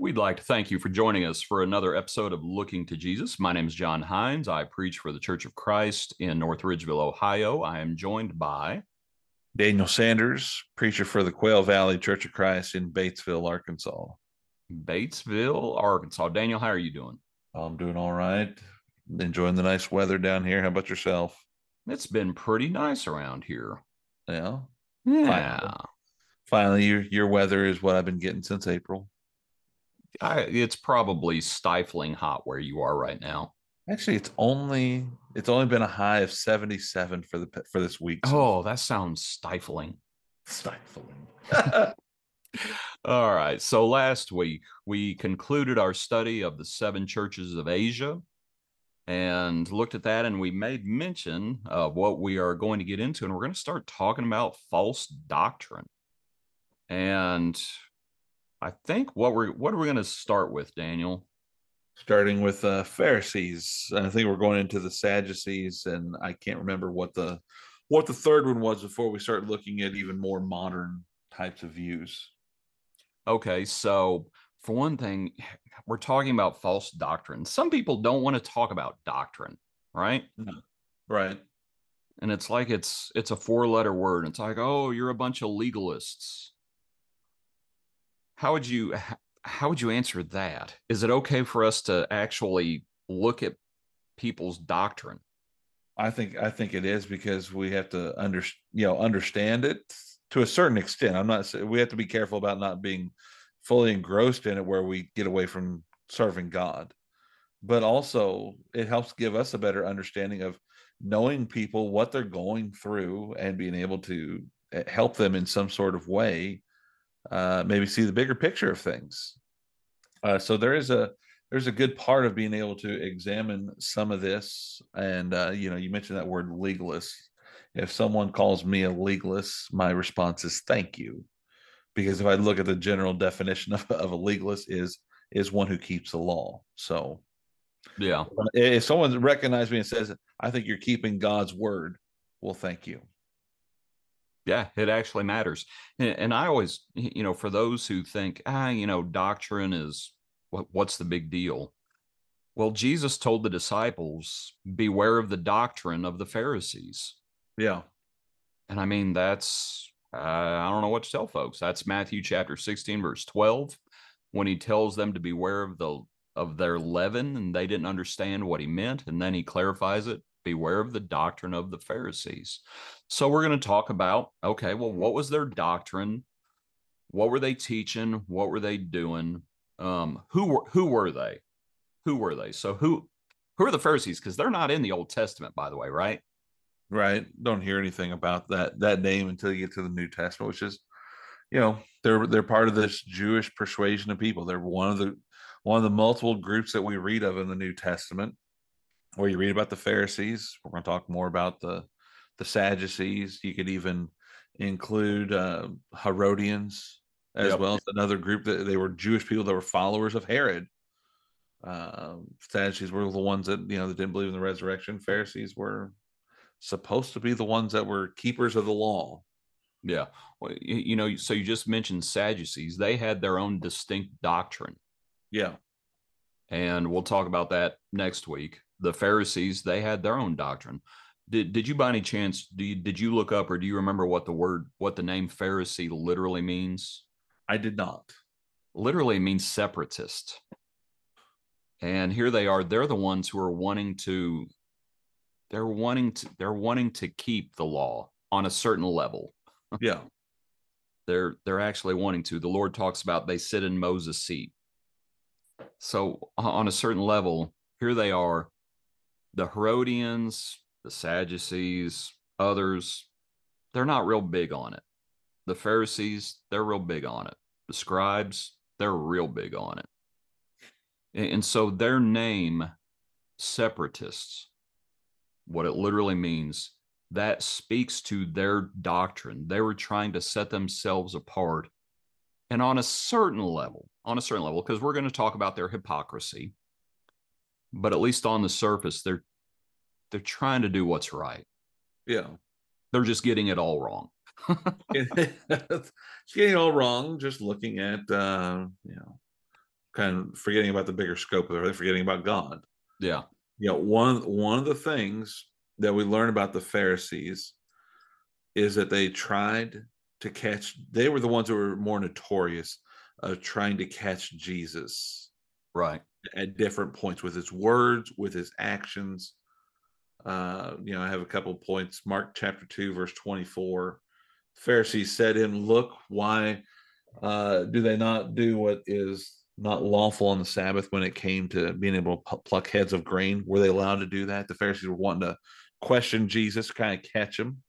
We'd like to thank you for joining us for another episode of Looking to Jesus. My name is John Hines. I preach for the Church of Christ in North Ridgeville, Ohio. I am joined by Daniel Sanders, preacher for the Quail Valley Church of Christ in Batesville, Arkansas. Batesville, Arkansas. Daniel, how are you doing? I'm doing all right. Enjoying the nice weather down here. How about yourself? It's been pretty nice around here. Yeah. Yeah. Finally, your weather is what I've been getting since April. It's probably stifling hot where you are right now. Actually, it's only been a high of 77 for this week. Oh, that sounds stifling. Stifling. All right. So last week we concluded our study of the seven churches of Asia and looked at that, and we made mention of what we are going to get into, and we're going to start talking about false doctrine. And I think what are we going to start with, Daniel? Starting with Pharisees. I think we're going into the Sadducees, and I can't remember what the third one was before we start looking at even more modern types of views. Okay, so for one thing, we're talking about false doctrine. Some people don't want to talk about doctrine, right? No. Right. And it's like it's a four-letter word. It's like, oh, you're a bunch of legalists. How would you answer that? Is it okay for us to actually look at people's doctrine? I think it is, because we have to understand it to a certain extent. We have to be careful about not being fully engrossed in it where we get away from serving God. But also it helps give us a better understanding of knowing people, what they're going through, and being able to help them in some sort of way, maybe see the bigger picture of things. So there's a good part of being able to examine some of this. And you mentioned that word legalist. If someone calls me a legalist, my response is thank you, because if I look at the general definition of a legalist is one who keeps the law. So yeah, if someone recognizes me and says, I think you're keeping God's word, well, thank you. Yeah, it actually matters. And I always, for those who think, doctrine is what's the big deal? Well, Jesus told the disciples, beware of the doctrine of the Pharisees. Yeah. And I mean, that's, I don't know what to tell folks. That's Matthew chapter 16, verse 12, when he tells them to beware of their leaven, and they didn't understand what he meant. And then he clarifies it, beware of the doctrine of the Pharisees. So we're going to talk about, okay, well, what was their doctrine? What were they teaching? What were they doing? Who were they? Who were they? So who are the Pharisees? Because they're not in the Old Testament, by the way, right? Right. Don't hear anything about that name until you get to the New Testament, which is, they're part of this Jewish persuasion of people. They're one of the multiple groups that we read of in the New Testament, where you read about the Pharisees. We're going to talk more about the Sadducees. You could even include Herodians as well as another group that they were Jewish people that were followers of Herod. Sadducees were the ones that that didn't believe in the resurrection. Pharisees were supposed to be the ones that were keepers of the law. Yeah. Well, so you just mentioned Sadducees. They had their own distinct doctrine. Yeah. And we'll talk about that next week. The Pharisees, they had their own doctrine. Did you by any chance, did you look up, or do you remember what the name Pharisee literally means? I did not. Literally means separatist. And here they are. They're the ones who are wanting to keep the law on a certain level. Yeah. They're actually wanting to. The Lord talks about they sit in Moses' seat. So on a certain level, here they are, the Herodians, the Sadducees, others, they're not real big on it. The Pharisees, they're real big on it. The scribes, They're real big on it. And so their name, separatists, what it literally means, that speaks to their doctrine. They were trying to set themselves apart. And on a certain level, because we're going to talk about their hypocrisy, but at least on the surface, they're trying to do what's right. Yeah. They're just getting it all wrong. It's getting all wrong, just looking at kind of forgetting about the bigger scope of everything, forgetting about God. Yeah. One of the things that we learn about the Pharisees is that they were the ones who were more notorious of trying to catch Jesus Right. at different points with his words, with his actions. I have a couple of points. Mark chapter 2, verse 24. Pharisees said to him, "Look, why do they not do what is not lawful on the Sabbath?" When it came to being able to pluck heads of grain, were they allowed to do that? The Pharisees were wanting to question Jesus, kind of catch him.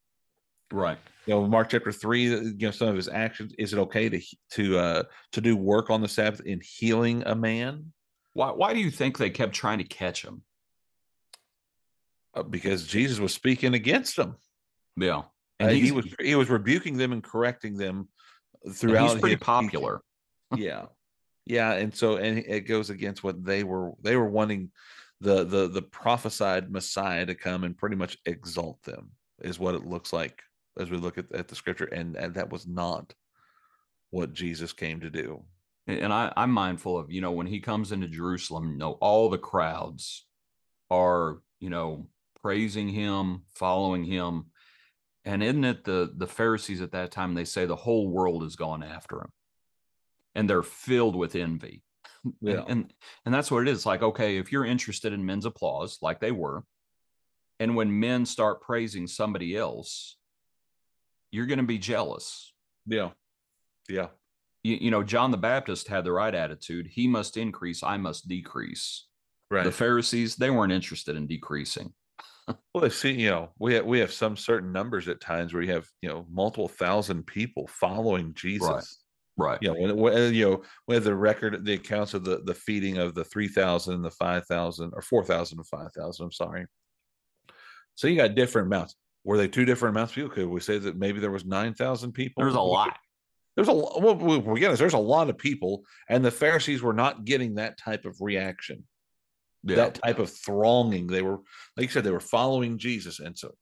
Right. Mark chapter 3, some of his actions. Is it okay to do work on the Sabbath in healing a man? Why do you think they kept trying to catch him? Because Jesus was speaking against them. Yeah. And He was rebuking them and correcting them he's throughout pretty his teaching. popular. Yeah, yeah, and it goes against what they were wanting the prophesied Messiah to come and pretty much exalt them, is what it looks like as we look at the scripture, and that was not what Jesus came to do. And I'm mindful of, when he comes into Jerusalem, all the crowds are, praising him, following him. And isn't it the Pharisees at that time, they say the whole world has gone after him and they're filled with envy. And, Yeah, and and that's what it is. Like, okay, if you're interested in men's applause, like they were, and when men start praising somebody else, you're going to be jealous. yeah, yeah, John the Baptist had the right attitude. He must increase, I must decrease. The right. Pharisees, they weren't interested in decreasing. Well, I've seen, we have some certain numbers at times where you have, multiple thousand people following Right. Jesus. Right. We have the accounts of the feeding of the 3,000 and the 5,000, or 4,000 and 5,000. I'm sorry. So you got different amounts. Were they two different amounts of people? Could we say that maybe there was 9,000 There's a people? lot. There's a there's a lot of people, and the Pharisees were not getting that type of reaction, Yeah. that type of thronging. They were, like you said, they were following Jesus, and so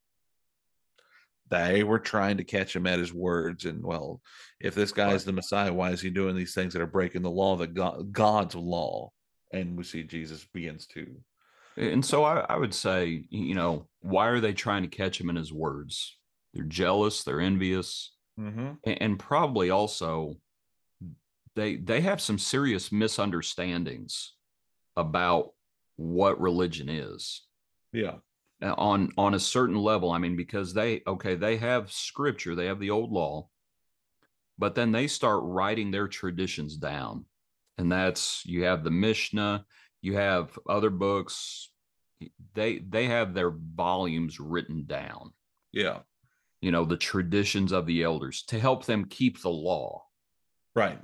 they were trying to catch him at his words. And, well, if this guy Right. is the Messiah, why is he doing these things that are breaking the law, God's law? And we see Jesus begins to. And so I would say, why are they trying to catch him in his words? They're jealous, they're envious, Mm-hmm. and probably also they have some serious misunderstandings about what religion is. Yeah. On a certain level, I mean, because they have scripture, they have the old law, but then they start writing their traditions down. And that's, you have the Mishnah, you have other books, they have their volumes written down, Yeah. the traditions of the elders to help them keep the law. Right.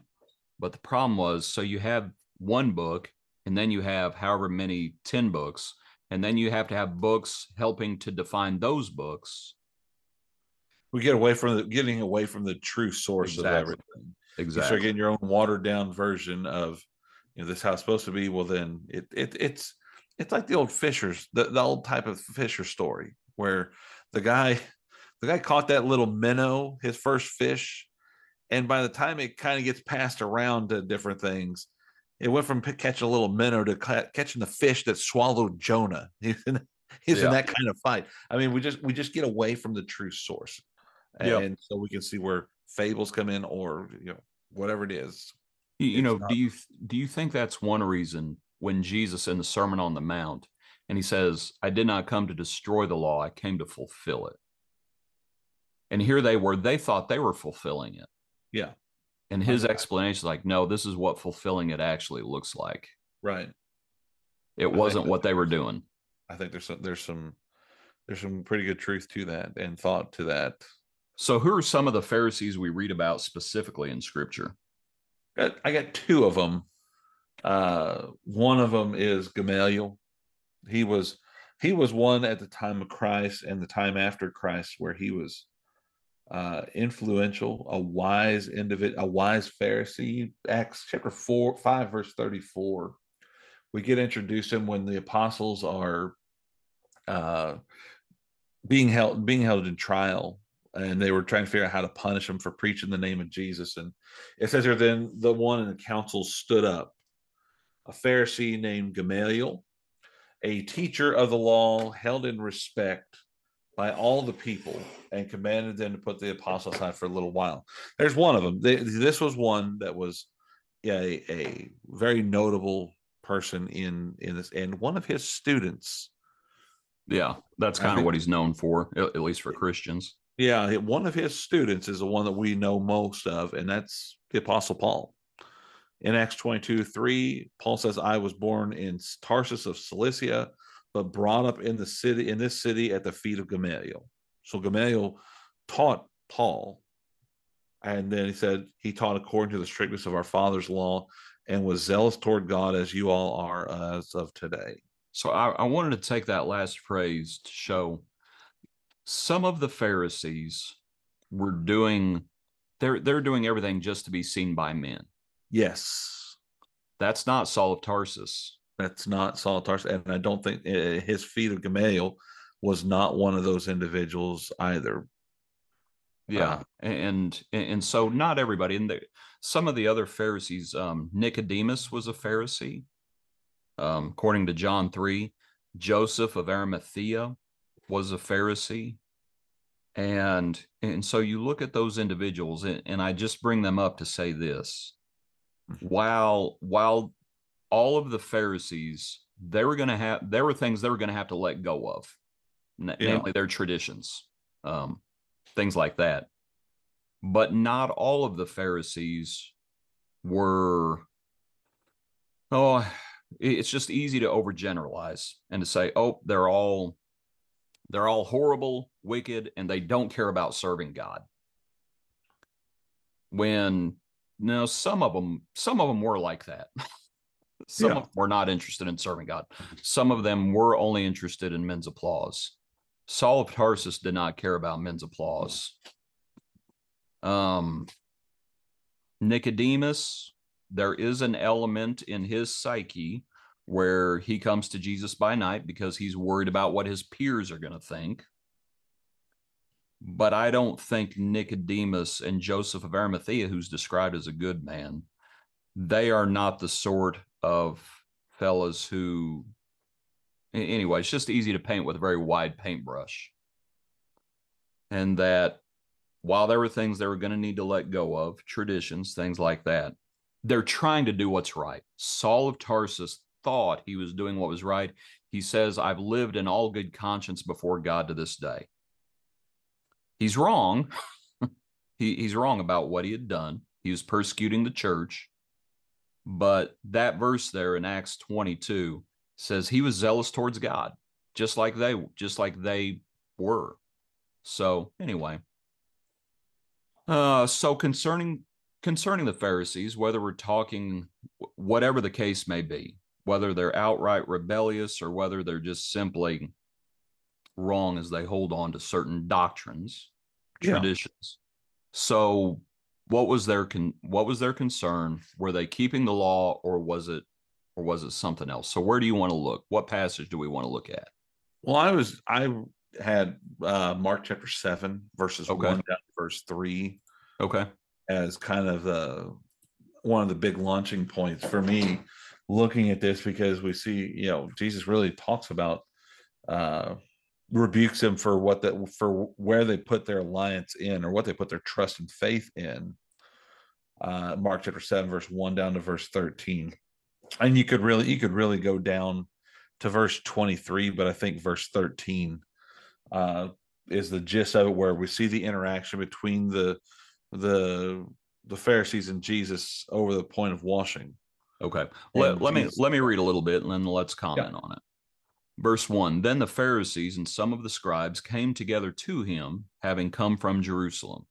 But the problem was, so you have one book, and then you have however many 10 books, and then you have to have books helping to define those books. We getting away from the true source of Exactly. everything. You start Exactly. getting your own watered down version of, this is how it's supposed to be. Well, then it's like the old fishers, the old type of fisher story, where the guy caught that little minnow, his first fish, and by the time it kind of gets passed around to different things, it went from catching a little minnow to catching the fish that swallowed Jonah. He's in Yeah. that kind of fight. I mean, we just get away from the true source, Yeah. and so we can see where fables come in, or whatever it is. You It's know, not. do you think that's one reason when Jesus in the Sermon on the Mount, and he says, "I did not come to destroy the law; I came to fulfill it." And here they thought they were fulfilling it. Yeah. And I, his explanation is like, no, this is what fulfilling it actually looks like. right. It I think wasn't what they were doing. I think there's some pretty good truth to that and thought to that. So, who are some of the Pharisees we read about specifically in Scripture? I got two of them. One of them is Gamaliel. He was he was one at the time of Christ and the time after Christ where he was influential, a wise individual, a wise Pharisee. Acts chapter 5, verse 34. We get introduced to him when the apostles are uh, being held in trial, and they were trying to figure out how to punish him for preaching the name of Jesus. And it says here, then the one in the council stood up, a Pharisee named Gamaliel, a teacher of the law, held in respect by all the people, and commanded them to put the apostles aside for a little while. There's one of them. This was one that was a very notable person in this, and one of his students. Yeah, that's I kind of think, what he's known for, at least for Christians. yeah, one of his students is the one that we know most of, and that's the Apostle Paul. In Acts 22:3, Paul says, I was born in Tarsus of Cilicia, but brought up in this city at the feet of Gamaliel. So Gamaliel taught Paul, and then he said he taught according to the strictness of our father's law and was zealous toward God as you all are as of today. So I wanted to take that last phrase to show some of the Pharisees were doing they're doing everything just to be seen by men. Yes, That's not Saul of Tarsus. that's not Saul of Tarsus, and I don't think his feet of Gamaliel was not one of those individuals either. Yeah, Uh, and so not everybody. And some of the other Pharisees, Nicodemus was a Pharisee, according to John 3. Joseph of Arimathea was a Pharisee, and so you look at those individuals, and I just bring them up to say this: while all of the Pharisees, there were things they were going to have to let go of, yeah, namely their traditions, um, things like that. But not all of the Pharisees were, oh, it's just easy to overgeneralize and to say, oh, they're all horrible, wicked, and they don't care about serving God. When no, some of them were like that. Some of yeah. them were not interested in serving God. Some of them were only interested in men's applause. Saul of Tarsus did not care about men's applause. Um, Nicodemus, there is an element in his psyche where he comes to Jesus by night because he's worried about what his peers are going to think. But I don't think Nicodemus and Joseph of Arimathea, who's described as a good man, they are not the sort of fellas who, anyway, it's just easy to paint with a very wide paintbrush. And that while there were things they were going to need to let go of, traditions, things like that, they're trying to do what's right. Saul of Tarsus thought he was doing what was right. He says, I've lived in all good conscience before God to this day. He's wrong. He's wrong about what he had done. He was persecuting the church. But that verse there in Acts 22 says he was zealous towards God, just like they were. So anyway, so concerning the Pharisees, whether we're talking whatever the case may be, whether they're outright rebellious or whether they're just simply wrong as they hold on to certain doctrines, Yeah. traditions. So what was their concern? Were they keeping the law, or was it something else? So where do you want to look? What passage do we want to look at? Well, I had Mark chapter 7, verses Okay. 1 down to verse 3 Okay. as kind of one of the big launching points for me looking at this, because we see, Jesus really talks about uh rebukes them for for where they put their alliance in, or what they put their trust and faith in. Mark chapter 7, verse 1 down to verse 13. And you could really go down to verse 23, but I think verse 13 uh, is the gist of it, where we see the interaction between the the Pharisees and Jesus over the point of washing. Okay. Let, And let me Jesus, let me read a little bit and then let's yeah, comment on it. Verse 1. Then the Pharisees and some of the scribes came together to him, having come from Jerusalem.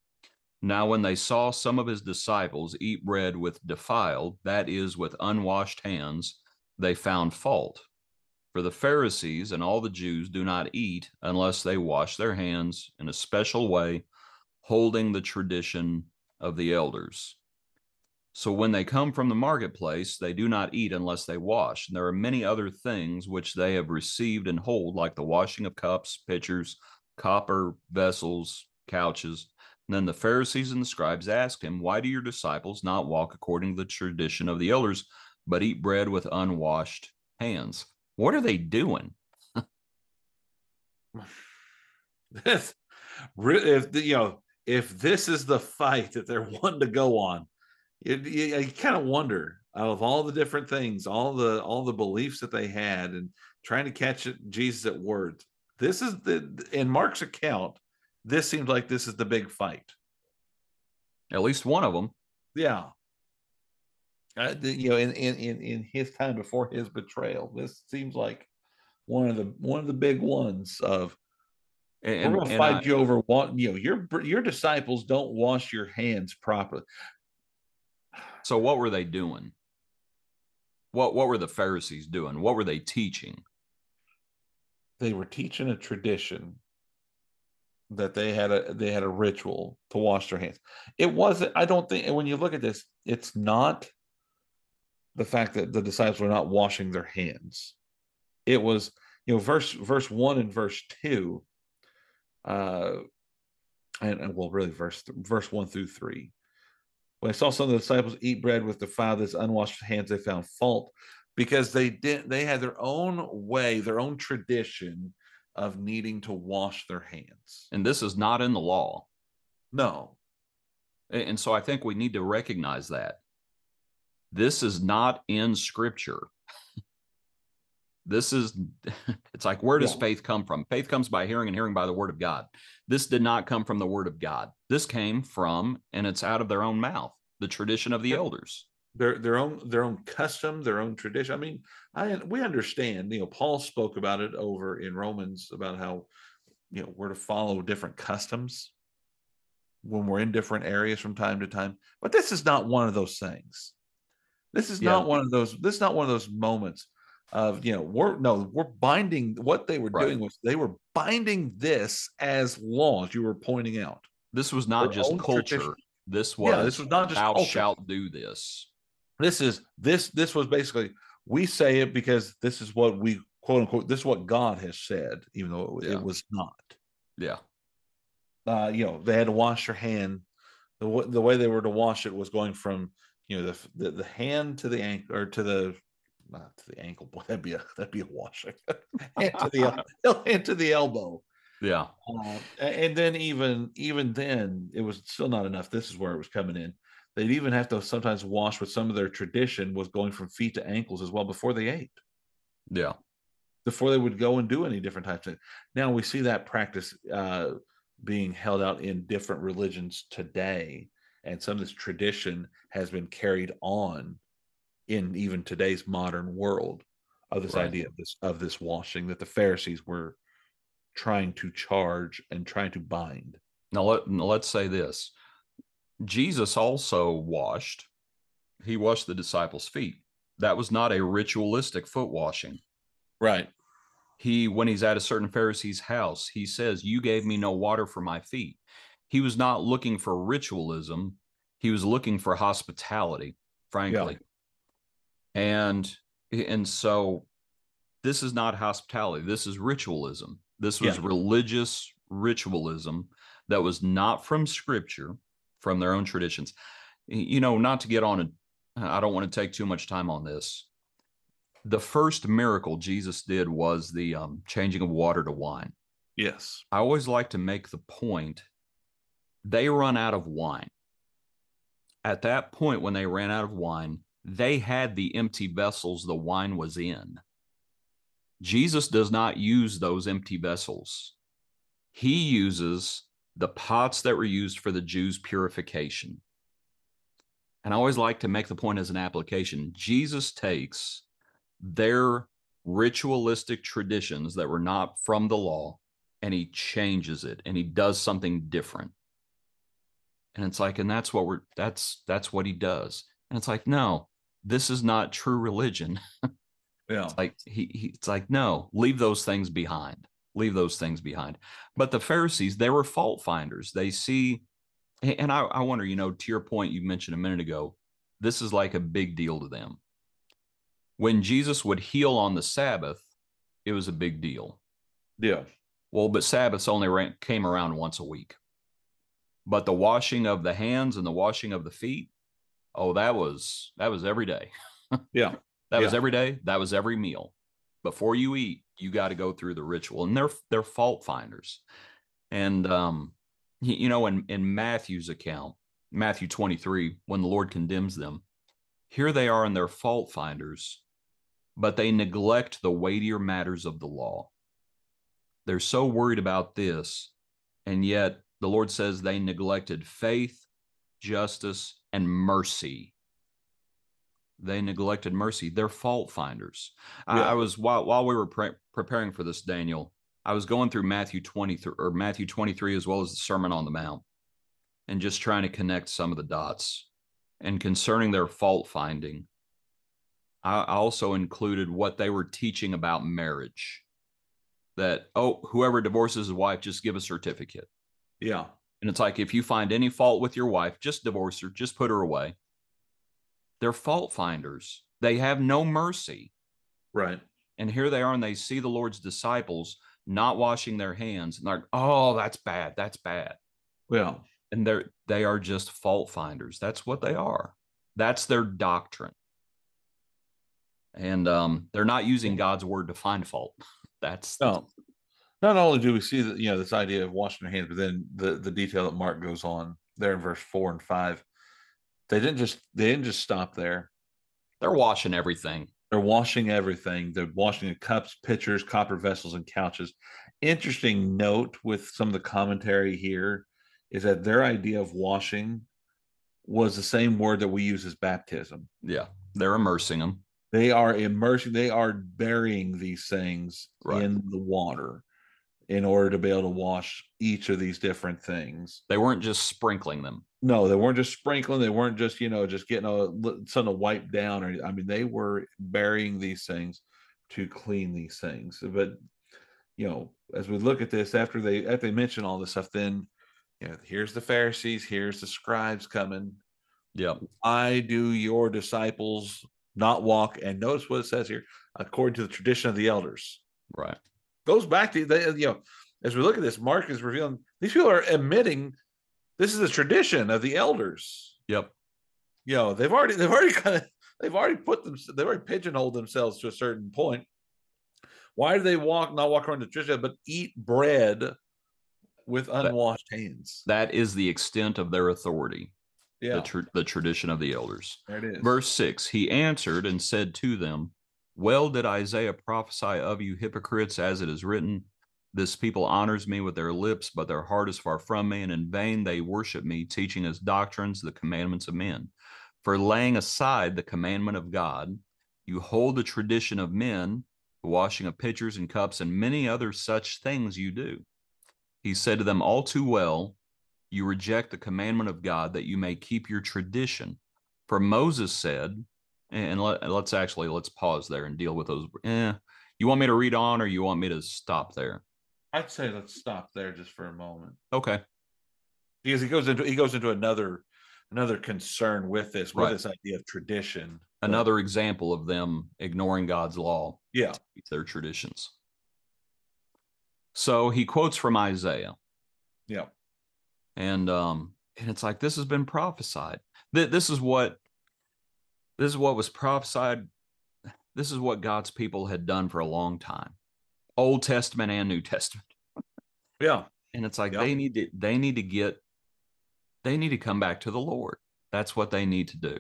Now, when they saw some of his disciples eat bread with defiled, that is, with unwashed hands, they found fault. For the Pharisees and all the Jews do not eat unless they wash their hands in a special way, holding the tradition of the elders. So when they come from the marketplace, they do not eat unless they wash. And there are many other things which they have received and hold, like the washing of cups, pitchers, copper vessels, couches. And then the Pharisees and the scribes asked him, why do your disciples not walk according to the tradition of the elders, but eat bread with unwashed hands? What are they doing? If if this is the fight that they're wanting to go on, you kind of wonder, out of all the different things, all the beliefs that they had, and trying to catch Jesus at words. This is in Mark's account. This seems like this is the big fight. At least one of them. Yeah, in his time before his betrayal, this seems like one of the big ones of, we're going to And I, fight you over what, your disciples don't wash your hands properly. so what were they doing? What were the Pharisees doing? What were they teaching? They were teaching a tradition that they had a ritual to wash their hands. It wasn't, I don't think, when you look at this, it's not the fact that the disciples were not washing their hands. It was, verse 1 and verse 2, uh and well, really verse 1 through 3. When I saw some of the disciples eat bread with defiled, his unwashed hands, they found fault, because they had their own way, their own tradition of needing to wash their hands. And this is not in the law. No. And so I think we need to recognize that this is not in scripture. This is, it's like, where does faith come from? Faith comes by hearing, and hearing by the word of God. This did not come from the word of God. This came from, and it's out of their own mouth, the tradition of the elders. Their own custom, their own tradition. I mean, we understand, Paul spoke about it over in Romans, about how, we're to follow different customs when we're in different areas from time to time. But this is not one of those things. This is Yeah, not one of those moments of, we're binding. What they were right. doing was, they were binding this as laws. You were pointing out This was not their just own tradition. culture. This Yeah, this was, was not just thou culture. shalt do this. This was basically, we say it because this is what we, quote unquote, this is what God has said, even though it Yeah. was not. Yeah. They had to wash their hand. The way they were to wash it was going from, the hand to the ankle, or to the, not to the ankle. Boy, that'd be a washing. hand to the elbow. Yeah. And then even then, it was still not enough. This is where it was coming in. They'd even have to sometimes wash, with some of their tradition was going from feet to ankles as well, before they ate, Yeah. before they would go and do any different types of. Now we see that practice being held out in different religions today, and some of this tradition has been carried on in even today's modern world, of this Right. idea of this washing that the Pharisees were trying to charge and trying to bind. Now let's say this. Jesus also he washed the disciples' feet. That was not a ritualistic foot washing. Right. When he's at a certain Pharisee's house, he says, you gave me no water for my feet. He was not looking for ritualism. He was looking for hospitality, frankly. Yeah. And so this is not hospitality. This is ritualism. This was Yeah. religious ritualism that was not from scripture, from their own traditions. Not to get on I don't want to take too much time on this. The first miracle Jesus did was the changing of water to wine. Yes. I always like to make the point, they run out of wine. At that point, when they ran out of wine, they had the empty vessels the wine was in. Jesus does not use those empty vessels. He uses the pots that were used for the Jews' purification. And I always like to make the point as an application. Jesus takes their ritualistic traditions that were not from the law, and he changes it, and he does something different. And it's like, and that's what he does. And it's like, no, this is not true religion. Yeah. Like it's like, no, leave those things behind. Leave those things behind. But the Pharisees, they were fault finders. They see, and I wonder, to your point you mentioned a minute ago, this is like a big deal to them. When Jesus would heal on the Sabbath, it was a big deal. Yeah. Well, but Sabbaths only came around once a week. But the washing of the hands and the washing of the feet, oh, that was every day. Yeah. That was Yeah. every day. That was every meal. Before you eat, you got to go through the ritual, and they're fault finders. And in Matthew's account, Matthew 23, when the Lord condemns them, here they are in their fault finders, but they neglect the weightier matters of the law. They're so worried about this, and yet the Lord says they neglected faith, justice, and mercy. They neglected mercy. They're fault finders. I Yeah. was while we were preparing for this, Daniel, I was going through Matthew 23 or Matthew 23 as well as the Sermon on the Mount, and just trying to connect some of the dots. And concerning their fault finding, I also included what they were teaching about marriage. That, oh, whoever divorces his wife, just give a certificate. Yeah. And it's like, if you find any fault with your wife, just divorce her, just put her away. They're fault finders. They have no mercy. Right. And here they are, and they see the Lord's disciples not washing their hands, and they're like, oh, that's bad. That's bad. Yeah. And they are just fault finders. That's what they are. That's their doctrine. And they're not using God's word to find fault. That's No. Not only do we see that, this idea of washing their hands, but then the detail that Mark goes on there in verse 4 and 5. They didn't just stop there. they're washing everything. They're washing everything. They're washing the cups, pitchers, copper vessels, and couches. Interesting note with some of the commentary here is that their idea of washing was the same word that we use as baptism. Yeah, they're immersing them. They are immersing, they are burying these things Right. in the water in order to be able to wash each of these different things. They weren't just sprinkling them. No, they weren't just sprinkling. They weren't just, just getting something to wipe down. Or I mean, they were burying these things to clean these things. But as we look at this, after they mention all this stuff, then here's the Pharisees, here's the scribes coming. Yep. Why do your disciples not walk? And notice what it says here, according to the tradition of the elders. Right. Goes back to as we look at this, Mark is revealing these people are admitting this is a tradition of the elders. Yep. They've already pigeonholed themselves to a certain point. Why do they not walk around the tradition, but eat bread with unwashed hands? That is the extent of their authority. Yeah. The tradition of the elders. There it is. Verse 6, he answered and said to them, well did Isaiah prophesy of you hypocrites, as it is written, this people honors me with their lips, but their heart is far from me, and in vain they worship me, teaching as doctrines the commandments of men. For laying aside the commandment of God, you hold the tradition of men, the washing of pitchers and cups, and many other such things you do. He said to them, all too well, you reject the commandment of God that you may keep your tradition. For Moses said, and let's pause there and deal with those. You want me to read on, or you want me to stop there? I'd say let's stop there just for a moment. Okay. Because he goes into another concern with this, right. with this idea of tradition. Another example of them ignoring God's law. Yeah. Their traditions. So he quotes from Isaiah. Yeah. And it's like, this has been prophesied. This is what was prophesied. This is what God's people had done for a long time, Old Testament and New Testament. Yeah. And it's like, they need to come back to the Lord. That's what they need to do.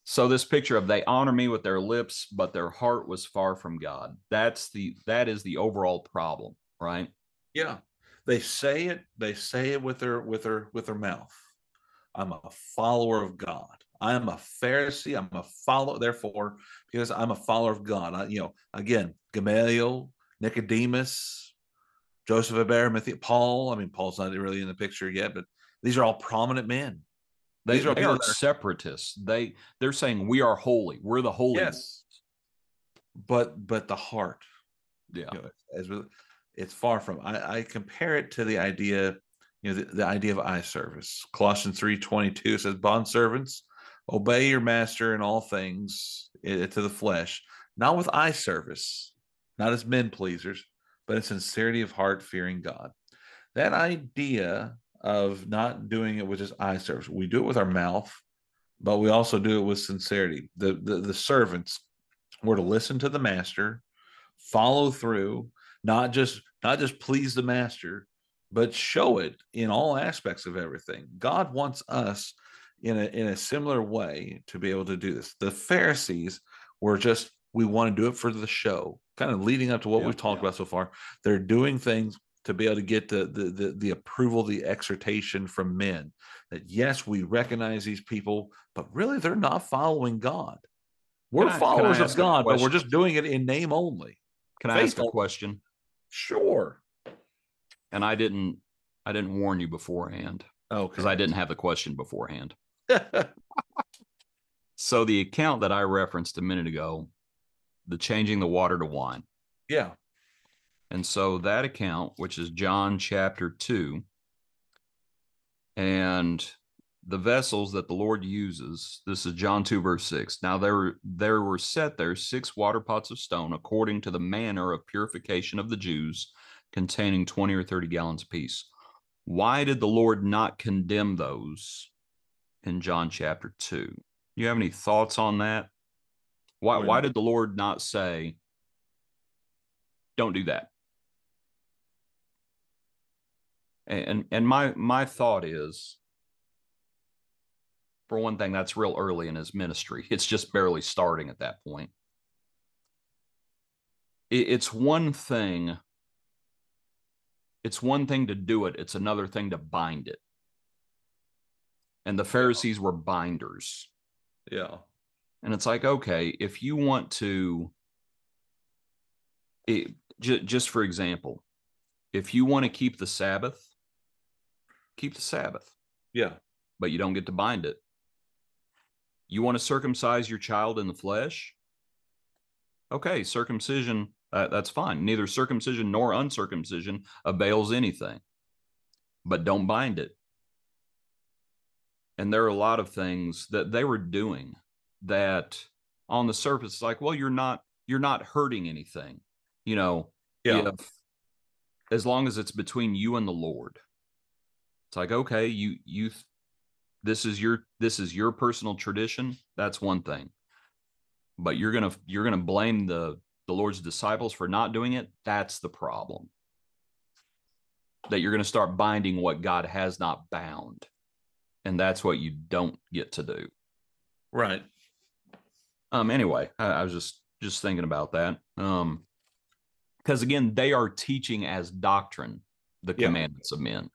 So this picture of they honor me with their lips, but their heart was far from God. That is the overall problem, right? Yeah. They say it with their mouth. I'm a follower of God. I am a Pharisee. I'm a follower. Therefore, because I'm a follower of God, again, Gamaliel, Nicodemus, Joseph of Arimathea, Paul. I mean, Paul's not really in the picture yet, but These are all prominent men. These are all They people are that are, separatists. They're saying we are holy. We're the holy ones. yes, but the heart, Yeah. you know, as it's far from. I compare it to the idea, the idea of eye service. Colossians 3:22 says, "Bondservants, obey your master in all things to the flesh, not with eye service, not as men pleasers, but in sincerity of heart, fearing God." That idea of not doing it with just eye service, we do it with our mouth, but we also do it with sincerity. The servants were to listen to the master, follow through, not just please the master, but show it in all aspects of everything. God wants us in a similar way to be able to do this. The Pharisees were just, we want to do it for the show, kind of leading up to what we've talked about so far. They're doing things to be able to get the approval, the exhortation from men that yes, we recognize these people, but really they're not following God. We're Can I followers of ask a God, but we're question? just doing it in name only. Can I Faith ask a only. question? Sure. And I didn't warn you beforehand because I Okay. didn't have the question beforehand. So the account that I referenced a minute ago, the changing the water to wine. Yeah. And so that account, which is John chapter 2, and the vessels that the Lord uses, this is John 2, verse 6. Now there were set there 6 water pots of stone according to the manner of purification of the Jews, containing 20 or 30 gallons apiece. Why did the Lord not condemn those in John chapter 2? You have any thoughts on that? Why When did the Lord not say, don't do that? And my thought is, for one thing, that's real early in his ministry. It's just barely starting at that point. It's one thing. It's one thing to do it. It's another thing to bind it. And the yeah, Pharisees were binders. yeah, And it's like, okay, if you want to, just for example, if you want to keep the Sabbath, keep the Sabbath, yeah, but you don't get to bind it. You want to circumcise your child in the flesh? Okay, circumcision, that's fine. Neither circumcision nor uncircumcision avails anything, but don't bind it. And there are a lot of things that they were doing that on the surface, like, well, you're not hurting anything. You know, yeah. if as long as it's between you and the Lord, it's like, okay, this is your personal tradition. That's one thing. But you're gonna blame the Lord's disciples for not doing it. That's the problem. That you're gonna start binding what God has not bound. And that's what you don't get to do. Right. Anyway, I was just thinking about that. Because again, they are teaching as doctrine the Yeah. commandments of men.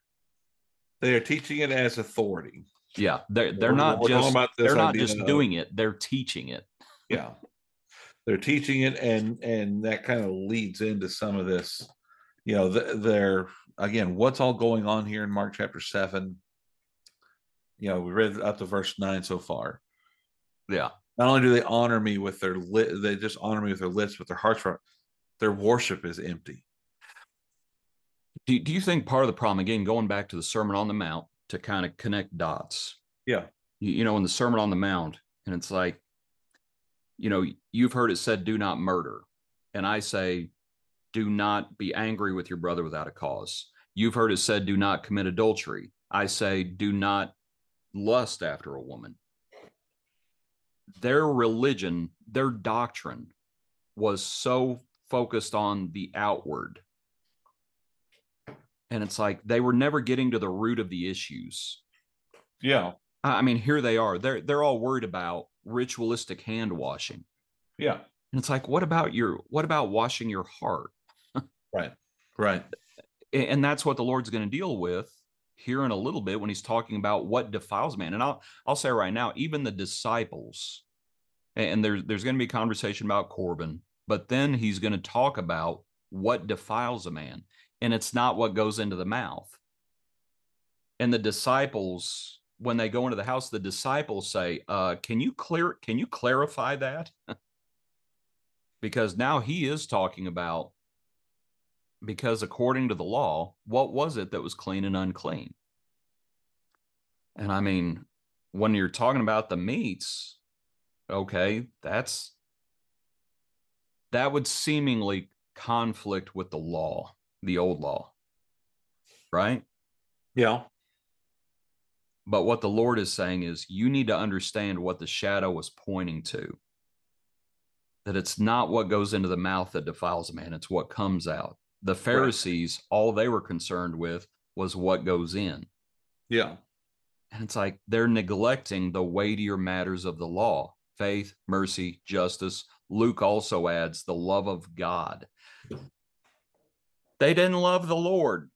They are teaching it as authority. Yeah, We're talking about this they're not idea just of, doing it, they're teaching it. yeah, they're teaching it, and that kind of leads into some of this. They're, again, what's all going on here in Mark chapter 7. We read up to verse 9 so far. Yeah. Not only do they honor me with their they just honor me with their lips, but their hearts, their worship is empty. Do you think part of the problem, again, going back to the Sermon on the Mount to kind of connect dots, Yeah. you know, in the Sermon on the Mount, and it's like, you know, you've heard it said, do not murder. And I say, do not be angry with your brother without a cause. You've heard it said, do not commit adultery. I say, do not lust after a woman. Their religion, their doctrine was so focused on the outward. And it's like they were never getting to the root of the issues. Yeah. I mean, here they are. They're all worried about ritualistic hand washing. Yeah. And it's like, what about washing your heart? Right. Right. And that's what the Lord's going to deal with here in a little bit when he's talking about what defiles man. And I'll say right now, even the disciples, and there's going to be a conversation about Corbin, but then he's going to talk about what defiles a man. And it's not what goes into the mouth. And the disciples, when they go into the house, the disciples say, can you clarify that? Because now he is talking about, because according to the law, what was it that was clean and unclean? And I mean, when you're talking about the meats, okay, that would seemingly conflict with the law, the old law, right? Yeah. But what the Lord is saying is you need to understand what the shadow was pointing to. That it's not what goes into the mouth that defiles a man, it's what comes out. The Right. Pharisees, all they were concerned with was what goes in. Yeah. And it's like they're neglecting the weightier matters of the law: faith, mercy, justice. Luke also adds the love of God. They didn't love the Lord.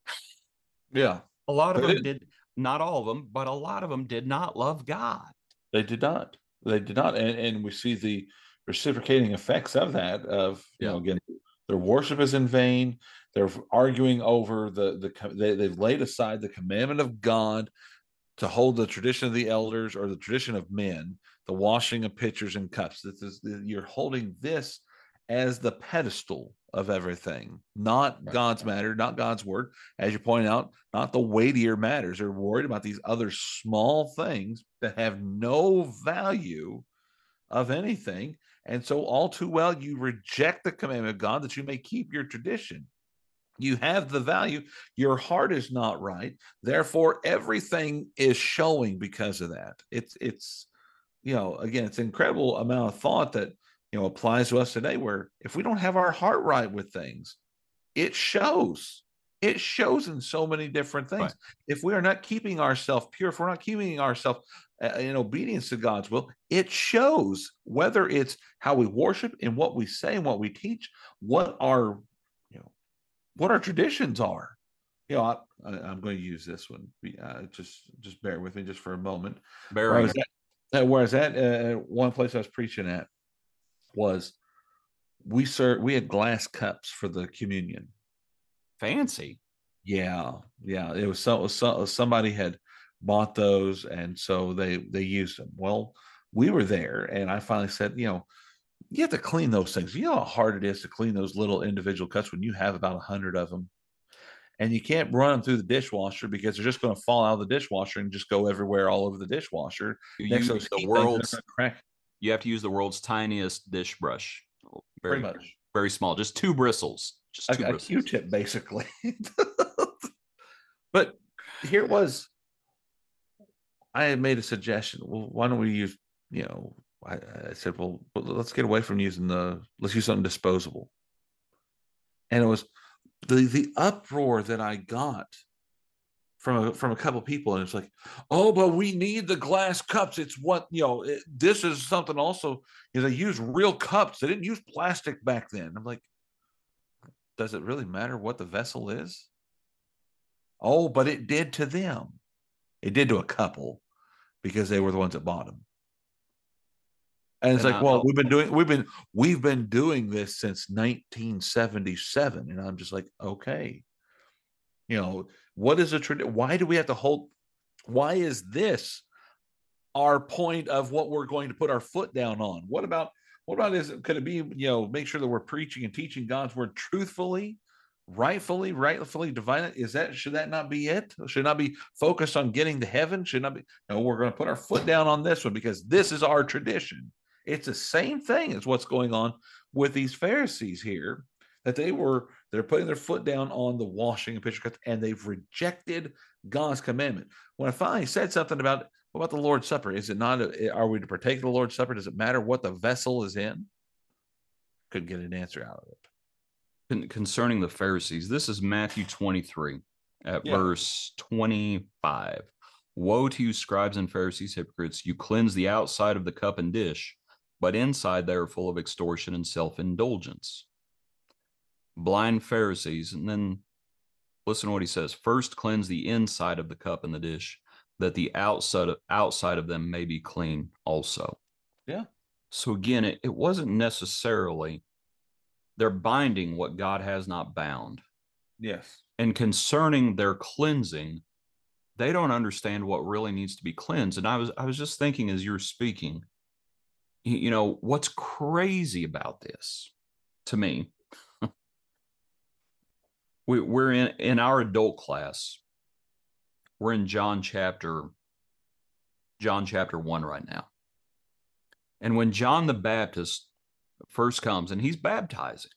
Yeah. A lot of They them did. did, not all of them, but a lot of them did not love God. They did not. They did not. And we see the reciprocating effects of that, of, Yeah. again, their worship is in vain. They're arguing over they've laid aside the commandment of God to hold the tradition of the elders or the tradition of men, the washing of pitchers and cups. You're holding this as the pedestal of everything, not Right. God's matter, not God's word. As you point out, not the weightier matters. They're worried about these other small things that have no value of anything. And so, all too well, you reject the commandment of God that you may keep your tradition. You have the value. Your heart is not right. Therefore, everything is showing because of that. It's again, it's an incredible amount of thought that applies to us today, where if we don't have our heart right with things, it shows. It shows in so many different Right. things. If we are not keeping ourselves pure, if we're not keeping ourselves in obedience to God's will, it shows, whether it's how we worship and what we say and what we teach, what our you know what our traditions are. I'm going to use this one. Just bear with me just for a moment. Where I Bearing. was one place I was preaching at was we had glass cups for the communion. Fancy. Yeah, yeah. Somebody had bought those, and so they used them. Well, we were there, and I finally said, you have to clean those things. You know how hard it is to clean those little individual cups when you have about 100 of them, and you can't run them through the dishwasher because they're just going to fall out of the dishwasher and just go everywhere all over the dishwasher You next to use those the heat things, and they're going world's, to crack. you have to use the world's tiniest dish brush. Pretty Very, much very small. Just two bristles. Just two a bristles. Q-tip, basically. But here it was. I had made a suggestion. Well, why don't we use, I said, well, let's get away from let's use something disposable. And it was the uproar that I got from a couple of people, and it's like, oh, but we need the glass cups. It's what this is something also. They use real cups. They didn't use plastic back then. I'm like, does it really matter what the vessel is? Oh, but it did to them. It did to a couple because they were the ones that bought them. And it's And like, I, well, we've been doing this since 1977, and I'm just like, okay, what is a tradition? Why do we have to hold? Why is this our point of what we're going to put our foot down on? What about could it be, make sure that we're preaching and teaching God's word truthfully, rightfully divine it? Should that not be it? Should not be focused on getting to heaven? Should not be, no, we're going to put our foot down on this one because this is our tradition. It's the same thing as what's going on with these Pharisees here, that they're putting their foot down on the washing of pitcher cups, and they've rejected God's commandment. When I finally said something about, what about the Lord's Supper? Is it not? Are we to partake of the Lord's Supper? Does it matter what the vessel is in? Couldn't get an answer out of it. concerning the Pharisees, this is Matthew 23 at Yeah. verse 25. Woe to you, scribes and Pharisees, hypocrites! You cleanse the outside of the cup and dish, but inside they are full of extortion and self-indulgence. Blind Pharisees. And then listen to what he says. First, cleanse the inside of the cup and the dish, that the outside of them may be clean also. Yeah. So again, it wasn't necessarily they're binding what God has not bound. Yes. And concerning their cleansing, they don't understand what really needs to be cleansed. And I was just thinking as you're speaking, what's crazy about this to me, we're in our adult class, we're in John chapter 1 right now. And when John the Baptist first comes and he's baptizing,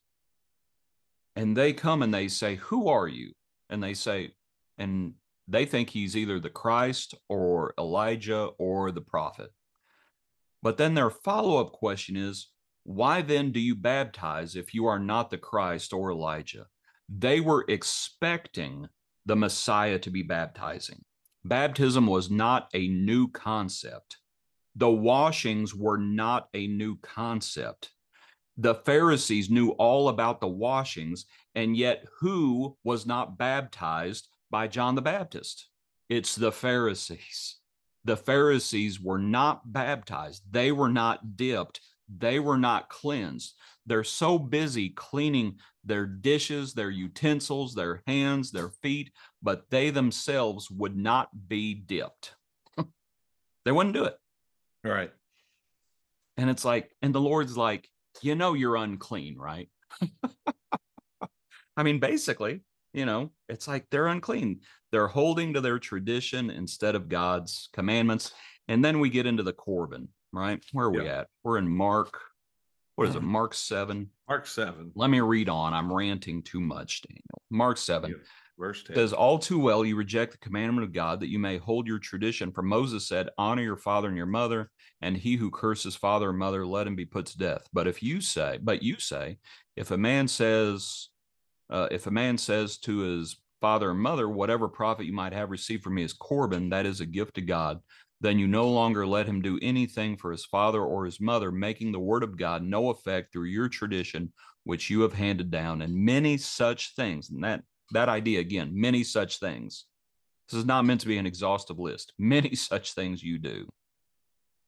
and they come and they say, "Who are you?" And they say, and they think he's either the Christ or Elijah or the prophet. But then their follow-up question is, why then do you baptize if you are not the Christ or Elijah? They were expecting the Messiah to be baptizing. Baptism was not a new concept. The washings were not a new concept. The Pharisees knew all about the washings, and yet who was not baptized by John the Baptist? It's the Pharisees. The Pharisees were not baptized. They were not dipped. They were not cleansed. They're so busy cleaning their dishes, their utensils, their hands, their feet, but they themselves would not be dipped. They wouldn't do it. Right. And it's like, and the Lord's like, you're unclean, right? I mean, basically, it's like they're unclean. They're holding to their tradition instead of God's commandments. And then we get into the Corban, right? Where are we at? We're in Mark. What is it? Mark 7. Mark 7. Let me read on. I'm ranting too much, Daniel. Mark 7. Yeah. Verse 10 says, all too well you reject the commandment of God that you may hold your tradition. For Moses said, honor your father and your mother, and he who curses father or mother, let him be put to death. But you say, if a man says to his father or mother, whatever profit you might have received from me is Corban, that is a gift to God, then you no longer let him do anything for his father or his mother, making the word of God no effect through your tradition, which you have handed down, and many such things. And that idea again, many such things. This is not meant to be an exhaustive list. Many such things you do.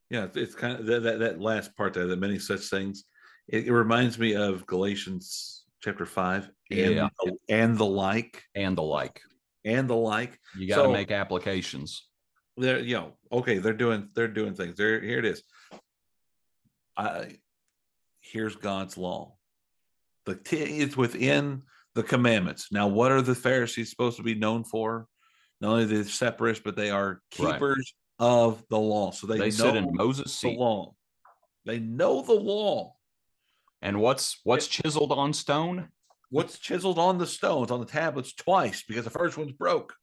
Yeah, it's kind of that last part there, that many such things. It reminds me of Galatians chapter 5 Yeah. and the like. And the like. And the like. You got to make applications. They're, okay, they're doing things. Here it is. Here's God's law. It's within the commandments. Now, what are the Pharisees supposed to be known for? Not only the separatists, but they are keepers of the law. So they know sit in Moses' seat. The law. They know the law. And what's chiseled on stone? What's chiseled on the stones, on the tablets twice, because the first one's broke.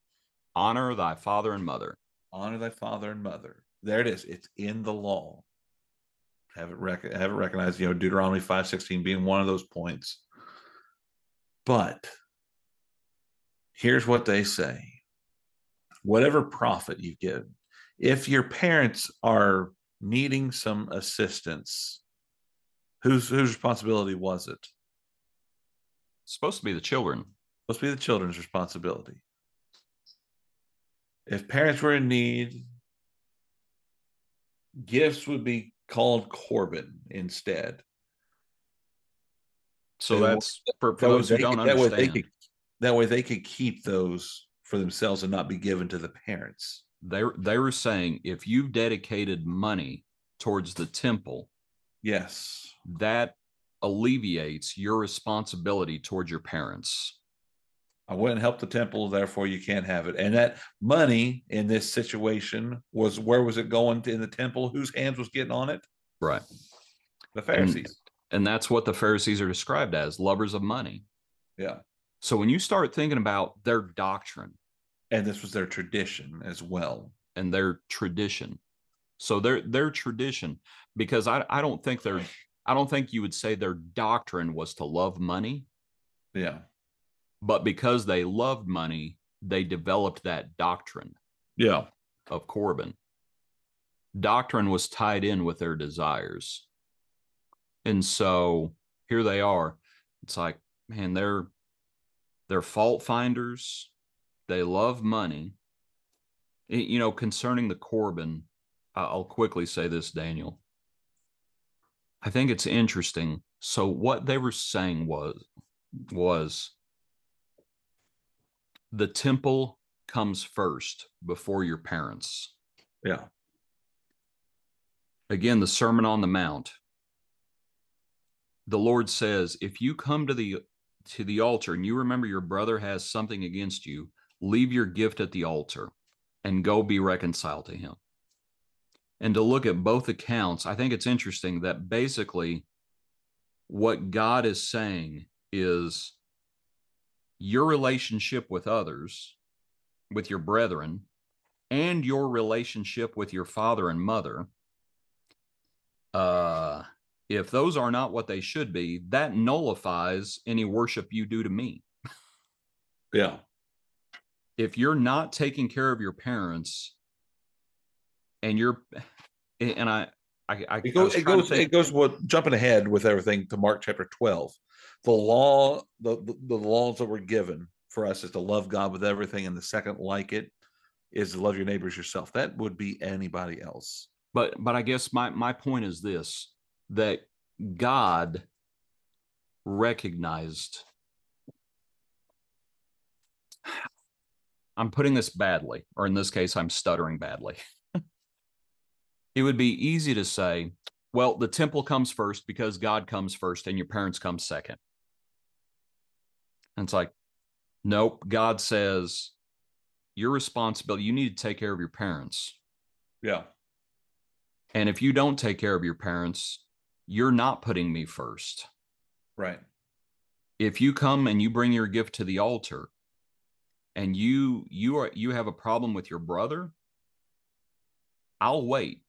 Honor thy father and mother. Honor thy father and mother. There it is. It's in the law. Have it recognized, Deuteronomy 5:16 being one of those points. But here's what they say. Whatever profit you give, if your parents are needing some assistance, whose responsibility was it? It's supposed to be the children. Supposed to be the children's responsibility. If parents were in need, gifts would be called Corban instead. So that's for those who don't understand. That way they could keep those for themselves and not be given to the parents. They were saying, if you've dedicated money towards the temple, yes, that alleviates your responsibility towards your parents. I went and helped the temple, therefore you can't have it. And that money in this situation was, where was it going to in the temple? Whose hands was getting on it? Right. The Pharisees. And that's what the Pharisees are described as, lovers of money. Yeah. So when you start thinking about their doctrine, and this was their tradition as well, and their tradition, so their tradition, because I don't think you would say their doctrine was to love money. Yeah. But because they loved money, they developed that doctrine. Yeah. Of Corban. Doctrine was tied in with their desires. And so here they are. It's like, man, they're fault finders. They love money. Concerning the Corban, I'll quickly say this, Daniel. I think it's interesting. So what they were saying was the temple comes first before your parents. Yeah. Again, the Sermon on the Mount. The Lord says, if you come to the altar and you remember your brother has something against you, leave your gift at the altar and go be reconciled to him. And to look at both accounts, I think it's interesting that basically what God is saying is your relationship with others, with your brethren, and your relationship with your father and mother, if those are not what they should be, that nullifies any worship you do to me. Yeah. If you're not taking care of your parents and you're, and I was trying to think, It goes what jumping ahead with everything to Mark chapter 12. The law, the laws that were given for us is to love God with everything, and the second like it is to love your neighbors yourself. That would be anybody else. but I guess my point is this, that God recognized, I'm putting this badly, or in this case, I'm stuttering badly. It would be easy to say, well, the temple comes first because God comes first and your parents come second. And it's like, nope, God says your responsibility, you need to take care of your parents. Yeah. And if you don't take care of your parents, you're not putting me first. Right. If you come and you bring your gift to the altar and you have a problem with your brother, I'll wait.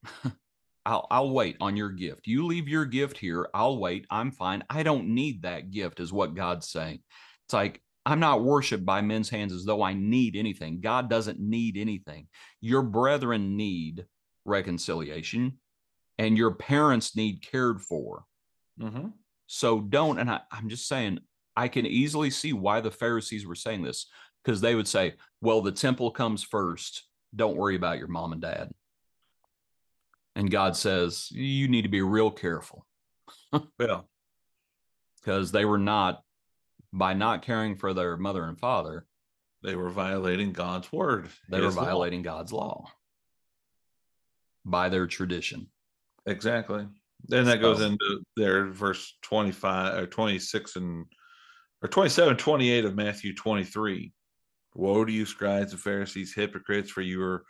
I'll wait on your gift. You leave your gift here. I'll wait. I'm fine. I don't need that gift, is what God's saying. It's like, I'm not worshiped by men's hands as though I need anything. God doesn't need anything. Your brethren need reconciliation, and your parents need cared for. Mm-hmm. So don't, and I'm just saying, I can easily see why the Pharisees were saying this, because they would say, well, the temple comes first. Don't worry about your mom and dad. And God says, you need to be real careful, Yeah. because they were not, by not caring for their mother and father, They were violating God's word, they were his law. violating God's law by their tradition. Exactly. Then that goes So into their verse 25 or 26 and or 27, 28 of Matthew 23. Woe to you, scribes and Pharisees, hypocrites, for you are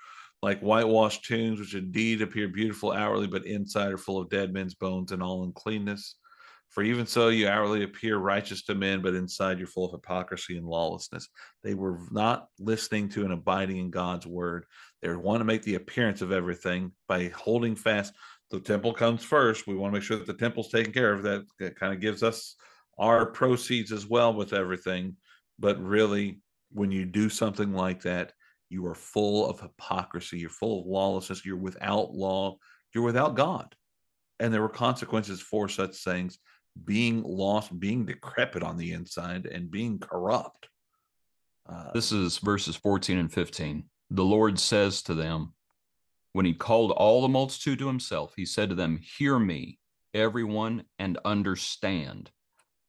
like whitewashed tombs, which indeed appear beautiful outwardly, but inside are full of dead men's bones and all uncleanness. For even so, you outwardly appear righteous to men, but inside you're full of hypocrisy and lawlessness. They were not listening to and abiding in God's word. They want to make the appearance of everything by holding fast. The temple comes first. We want to make sure that the temple's taken care of. That kind of gives us our proceeds as well with everything. But really, when you do something like that, you are full of hypocrisy. You're full of lawlessness. You're without law. You're without God. And there were consequences for such things, being lost, being decrepit on the inside, and being corrupt. this is verses 14 and 15. The Lord says to them, when he called all the multitude to himself, he said to them, hear me, everyone, and understand.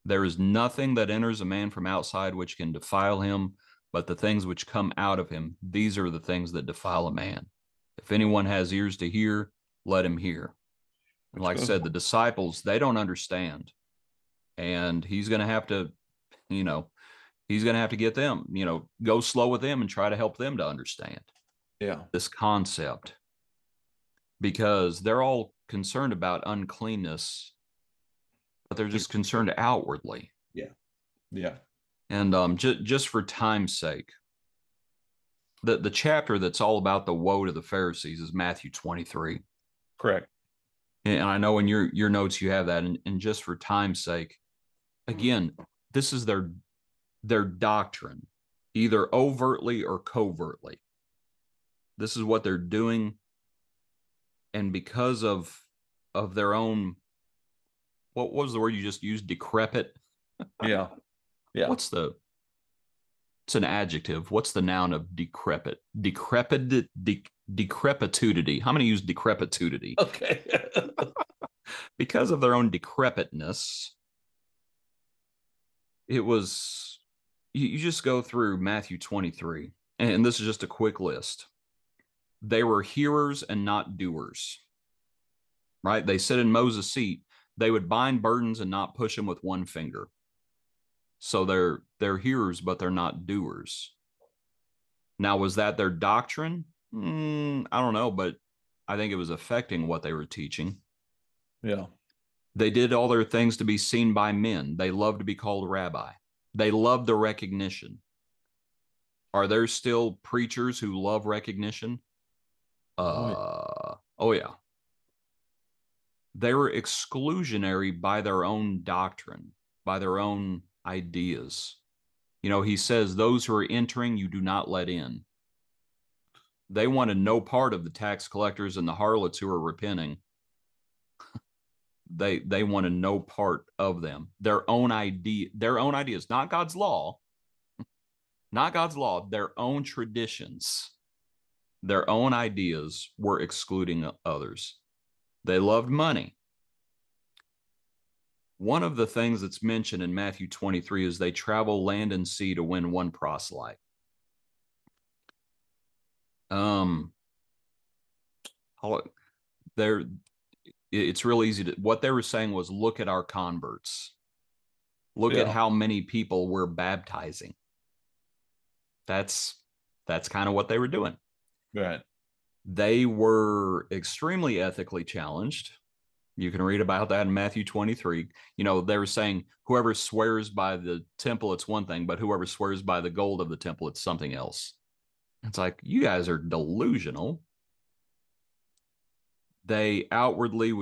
There is nothing that enters a man from outside which can defile him, but the things which come out of him, these are the things that defile a man. If anyone has ears to hear, let him hear. And Which like I goes, said, the disciples, they don't understand. And he's going to have to, you know, he's going to have to get them, go slow with them and try to help them to understand yeah, this concept, because they're all concerned about uncleanness, but they're just concerned outwardly. yeah, yeah, And just for time's sake, the chapter that's all about the woe to the Pharisees is Matthew 23. correct. And I know in your notes you have that. And just for time's sake, again, this is their doctrine, either overtly or covertly. This is what they're doing. And because of their own, what was the word you just used? Decrepit. Yeah, yeah. What's the It's an adjective. What's the noun of decrepit? Decrepitudity. How many use decrepitudity? Okay. Because of their own decrepitness, it was, you just go through Matthew 23 and this is just a quick list. They were hearers and not doers, right? They sit in Moses' seat. They would bind burdens and not push them with one finger. So they're hearers, but they're not doers. Now, was that their doctrine? I don't know, but I think it was affecting what they were teaching. Yeah. They did all their things to be seen by men. They loved to be called rabbi. They loved the recognition. Are there still preachers who love recognition? Oh, Oh yeah. They were exclusionary by their own doctrine, by their own ideas. You know, he says, those who are entering, you do not let in. They wanted no part of the tax collectors and the harlots who are repenting. They wanted no part of them. Their own ideas, not God's law, not God's law, their own traditions, their own ideas were excluding others. They loved money. One of the things that's mentioned in Matthew 23 is they travel land and sea to win one proselyte. There, it's real easy to. What they were saying was, look at our converts. Look at yeah. how many people we're baptizing. That's kind of what they were doing. Right. They were extremely ethically challenged. You can read about that in Matthew 23. You know, they were saying whoever swears by the temple, it's one thing, but whoever swears by the gold of the temple, it's something else. It's like, you guys are delusional. They outwardly,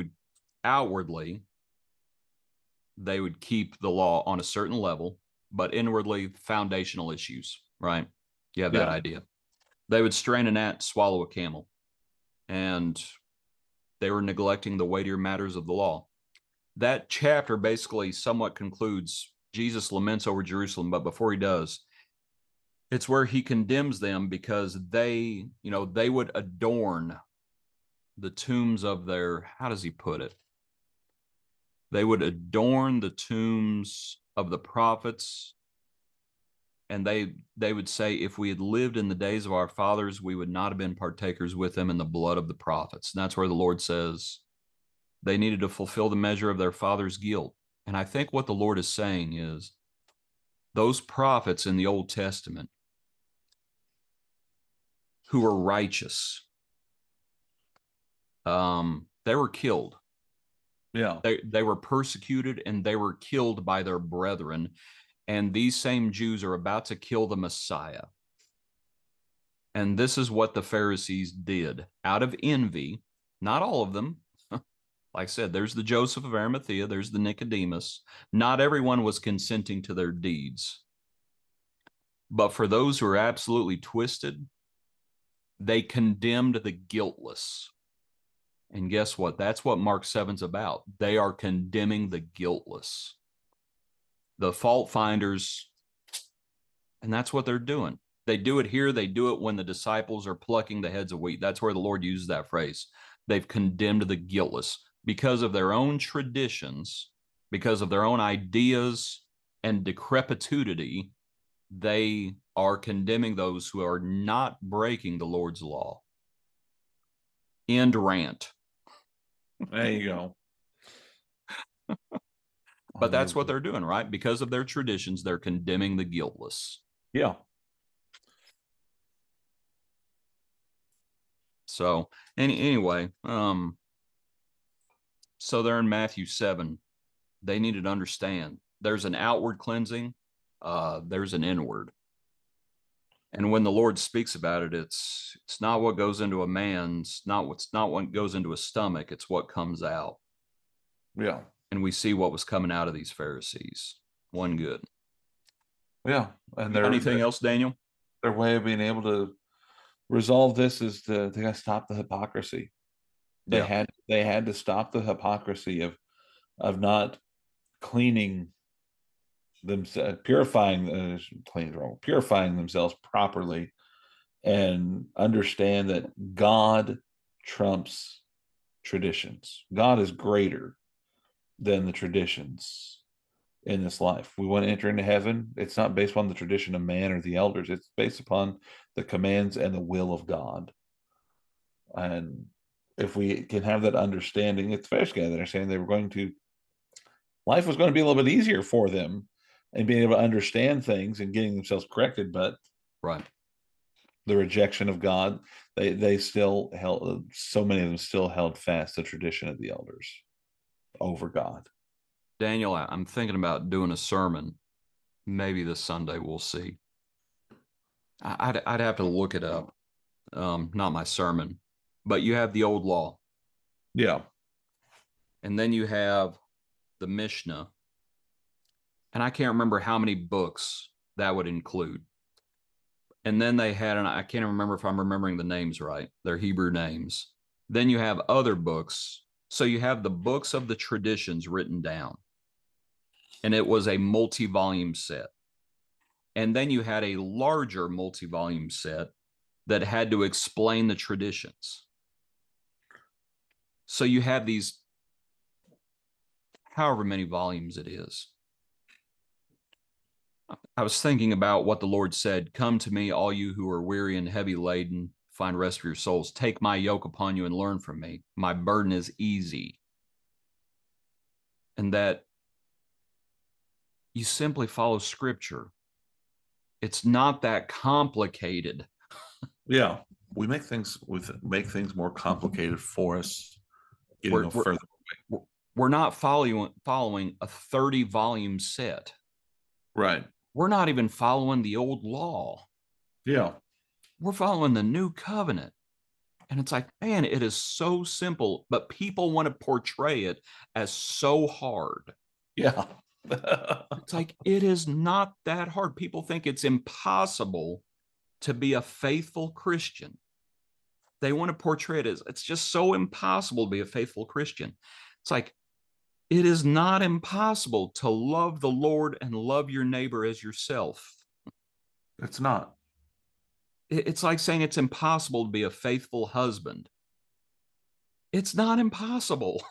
they would keep the law on a certain level, but inwardly, foundational issues, right? You have that Yeah. idea. They would strain a gnat, swallow a camel, and they were neglecting the weightier matters of the law. That chapter basically somewhat concludes. Jesus laments over Jerusalem, but before he does, it's where he condemns them because they would adorn the tombs of their, how does he put it? They would adorn the tombs of the prophets, and they would say, if we had lived in the days of our fathers, we would not have been partakers with them in the blood of the prophets. And that's where the Lord says they needed to fulfill the measure of their father's guilt. And I think what the Lord is saying is those prophets in the Old Testament who were righteous, they were killed. Yeah. They were persecuted and they were killed by their brethren. And these same Jews are about to kill the Messiah. And this is what the Pharisees did out of envy. Not all of them. Like I said, there's the Joseph of Arimathea, there's the Nicodemus. Not everyone was consenting to their deeds. But for those who are absolutely twisted, they condemned the guiltless. And guess what? That's what Mark 7's about. They are condemning the guiltless, the fault finders, and that's what they're doing. They do it here. They do it when the disciples are plucking the heads of wheat. That's where the Lord uses that phrase. They've condemned the guiltless because of their own traditions, because of their own ideas and decrepitude. They are condemning those who are not breaking the Lord's law. End rant. There you go. But that's what they're doing, right? Because of their traditions, they're condemning the guiltless. Yeah. So anyway, so they're in Matthew 7. They needed to understand there's an outward cleansing, there's an inward. And when the Lord speaks about it, it's not what goes into a man's, not what goes into a stomach, it's what comes out. Yeah. And we see what was coming out of these Pharisees. One good. Yeah. And You got anything else, Daniel? their way of being able to resolve this is they got to stop the hypocrisy. They Yeah. had to stop the hypocrisy of not cleaning themselves, purifying themselves properly, and understand that God trumps traditions. God is greater than the traditions. in this life. We want to enter into heaven. It's not based on the tradition of man or the elders. It's based upon the commands and the will of God. And if we can have that understanding, it's basically that understanding they were going to, life was going to be a little bit easier for them and being able to understand things and getting themselves corrected. But Right. the rejection of God, they still held, so many of them still held fast the tradition of the elders over God. Daniel, I'm thinking about doing a sermon. Maybe this Sunday, we'll see. I'd have to look it up. Not my sermon, but you have the old law, Yeah. and then you have the Mishnah, and I can't remember how many books that would include. And then they had, and I can't remember if I'm remembering the names right. They're Hebrew names. Then you have other books. So you have the books of the traditions written down, and it was a multi-volume set. And then you had a larger multi-volume set that had to explain the traditions. So you have these, however many volumes it is. I was thinking about what the Lord said, "Come to me, all you who are weary and heavy laden, find rest for your souls. Take my yoke upon you and learn from me. My burden is easy." And that you simply follow scripture. It's not that complicated. Yeah. We make things more complicated for us, getting We're, no we're, further. we're not following a 30 volume set. Right. We're not even following the old law. Yeah. We're following the new covenant. And it's like, man, it is so simple, but people want to portray it as so hard. Yeah. It's like, it is not that hard. People think it's impossible to be a faithful Christian. They want to portray it as it's just so impossible to be a faithful Christian. It's like, it is not impossible to love the Lord and love your neighbor as yourself. It's not. It's like saying it's impossible to be a faithful husband. It's not impossible.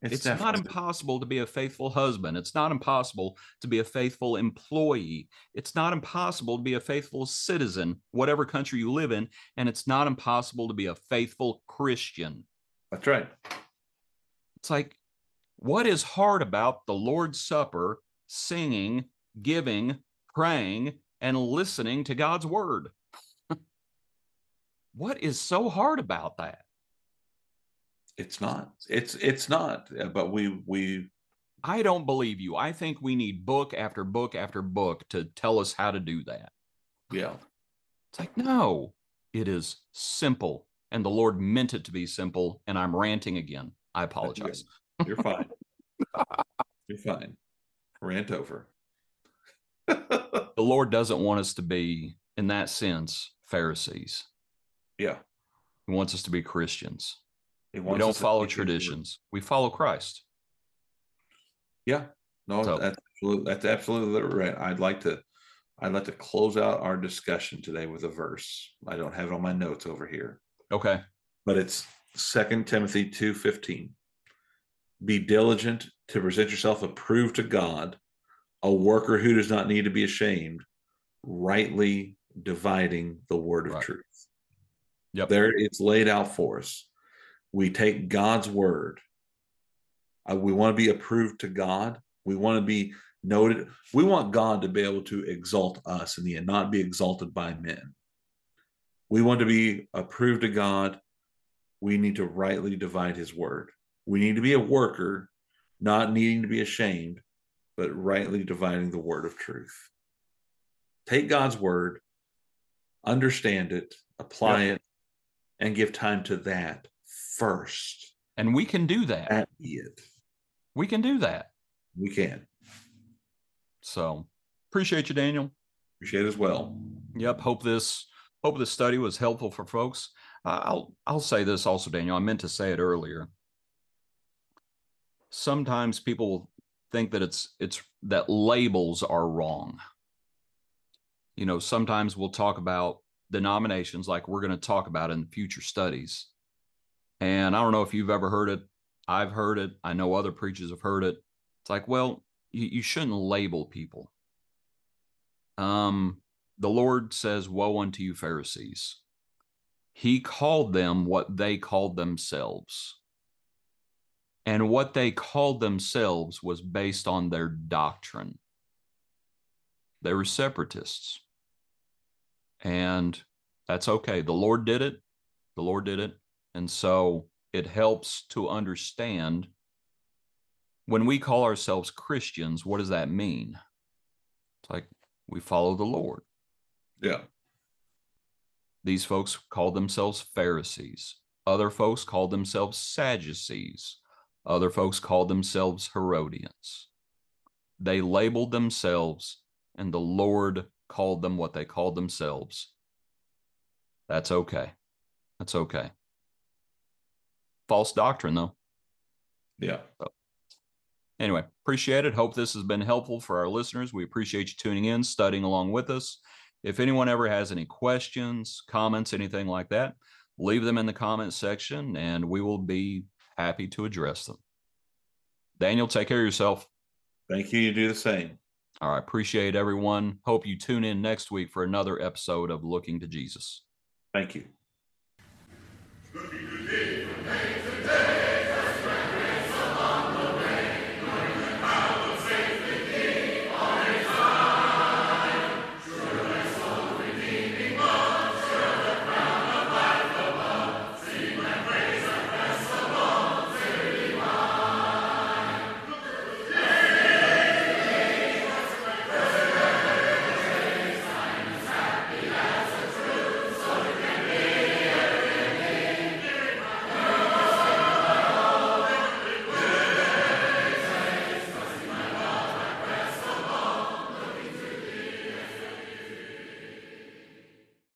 It's It's not definitely. impossible to be a faithful husband. It's not impossible to be a faithful employee. It's not impossible to be a faithful citizen, whatever country you live in. And it's not impossible to be a faithful Christian. That's right. It's like, what is hard about the Lord's Supper, singing, giving, praying, and listening to God's word? What is so hard about that? It's not. It's not. But we I don't believe you. I think we need book after book after book to tell us how to do that. yeah. It's like, no, it is simple. And the Lord meant it to be simple. And I'm ranting again. I That's good. apologize. You're fine. You're fine. Rant over. The Lord doesn't want us to be, in that sense, Pharisees. yeah. He wants us to be Christians. He We wants don't us to follow take his word. traditions, we follow Christ. Yeah. No, So, that's absolutely right. I'd like to close out our discussion today with a verse. I don't have it on my notes over here, okay. but it's 2 Timothy 2:15. Be diligent to present yourself approved to God, a worker who does not need to be ashamed, rightly dividing the word of Right. truth. Yep. There it's laid out for us. We take God's word. We want to be approved to God. We want to be noted. We want God to be able to exalt us in the end, not be exalted by men. We want to be approved to God. We need to rightly divide his word. We need to be a worker, not needing to be ashamed, but rightly dividing the word of truth. Take God's word, understand it, apply Yep. it, and give time to that first. And we can do that. That be it. We can do that. We can. So appreciate you, Daniel. Appreciate it as well. Yep. Hope this study was helpful for folks. I'll say this also, Daniel. I meant to say it earlier. Sometimes people think that it's that labels are wrong. Sometimes we'll talk about denominations like we're going to talk about in future studies. And I don't know if you've ever heard it. I've heard it. I know other preachers have heard it. It's like, well, you shouldn't label people. The Lord says, "Woe unto you, Pharisees." He called them what they called themselves. And what they called themselves was based on their doctrine. They were separatists. And that's okay. The Lord did it. The Lord did it. And so it helps to understand when we call ourselves Christians, what does that mean? It's like we follow the Lord. Yeah. These folks called themselves Pharisees. Other folks called themselves Sadducees. Other folks called themselves Herodians. They labeled themselves, and the Lord called them what they called themselves. That's okay. That's okay. False doctrine, though. Yeah. So, anyway, appreciate it. Hope this has been helpful for our listeners. We appreciate you tuning in, studying along with us. If anyone ever has any questions, comments, anything like that, leave them in the comment section and we will be happy to address them. Daniel, take care of yourself. Thank you. You do the same. All right. Appreciate everyone. Hope you tune in next week for another episode of Looking to Jesus. Thank you.